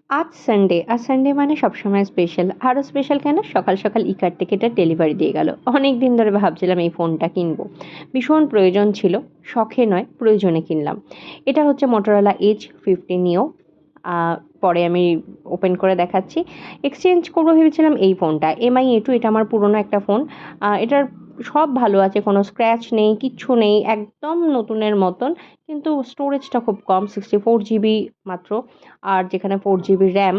আজ সানডে মানে সবসময় স্পেশাল। আরও স্পেশাল কেন? সকাল সকাল ইকার্ট থেকে এটা ডেলিভারি দিয়ে গেল। অনেক দিন ধরে ভাবছিলাম এই ফোনটা কিনবো, ভীষণ প্রয়োজন ছিল, শখে নয় প্রয়োজনে কিনলাম। এটা হচ্ছে মোটোরোলা H50 Neo। পরে আমি ওপেন করে দেখাচ্ছি। এক্সচেঞ্জ করবো ভেবেছিলাম এই ফোনটা, MI A2। এটা আমার পুরনো একটা ফোন। এটার সব ভালো আছে, কোনো স্ক্র্যাচ নেই, কিচ্ছু নেই, একদম নতুনের মতন। কিন্তু স্টোরেজটা খুব কম, 64 GB মাত্র। আর যেখানে 4 GB র্যাম।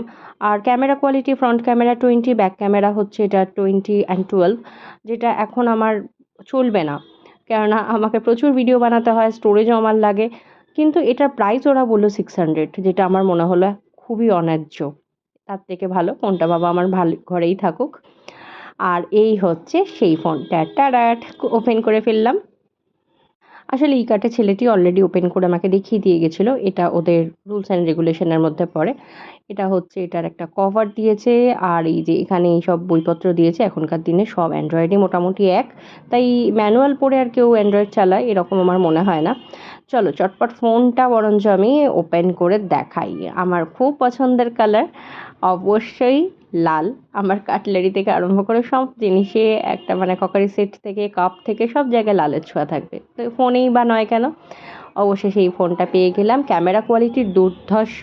আর camera quality, front camera 20, back camera হচ্ছে এটা 20 and 12, যেটা এখন আমার চলবে না, কেননা আমাকে প্রচুর ভিডিও বানাতে হয়, স্টোরেজও আমার লাগে। কিন্তু এটার প্রাইস ওরা বললো 600, যেটা আমার মনে হলো খুবই অন্যায্য। তার থেকে ভালো ফোনটা বাবা আমার ভালো ঘরেই থাকুক। আর এই হচ্ছে সেই ফোনটা, টাডাট! ওপেন করে ফেললাম। আসলে ই-কার্টে ছেলেটি অলরেডি ওপেন করে আমাকে দেখিয়ে দিয়ে গেছিলো। এটা ওদের রুলস অ্যান্ড রেগুলেশনের মধ্যে পড়ে। এটা হচ্ছে, এটার একটা কভার দিয়েছে। আর এই যে এখানে এইসব বইপত্র দিয়েছে। এখনকার দিনে সব অ্যান্ড্রয়েডই মোটামুটি এক। তাই ম্যানুয়াল পড়ে আর কেউ অ্যান্ড্রয়েড চালায় এরকম আমার মনে হয় না। চলো চটপট ফোনটা বরঞ্চ আমি ওপেন করে দেখাই। আমার খুব পছন্দের কালার অবশ্যই লাল। আমার কাটলারি থেকে আরম্ভ করে সব জিনিসে একটা মানে ক্রকারি সেট থেকে কাপ থেকে সব জায়গায় লালের ছোঁয়া থাকবে, তো ফোনেই বা নয় কেন। অবশেষে এই ফোনটা পেয়ে গেলাম। ক্যামেরা কোয়ালিটি দুর্ধর্ষ।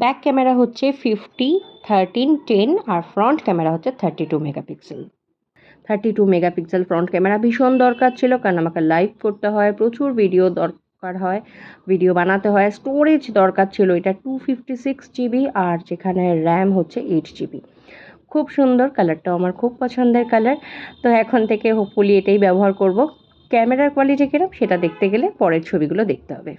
ব্যাক ক্যামেরা হচ্ছে 50, 13, 10, আর ফ্রন্ট ক্যামেরা হচ্ছে 32 মেগাপিক্সেল। 32 মেগাপিক্সেল ফ্রন্ট ক্যামেরা ভীষণ দরকার ছিল, কারণ আমাকে লাইভ করতে হয়, প্রচুর ভিডিও দরকার হয়, ভিডিও বানাতে হয়। স্টোরেজ দরকার ছিল, এটা 256 GB, আর যেখানে র্যাম হচ্ছে 8 GB। খুব সুন্দর, কালারটাও আমার খুব পছন্দের কালার। তো এখন থেকে হোপফুলি এটাই ব্যবহার করব। ক্যামেরার কোয়ালিটি কিরকম সেটা দেখতে গেলে পরের ছবিগুলো দেখতে হবে।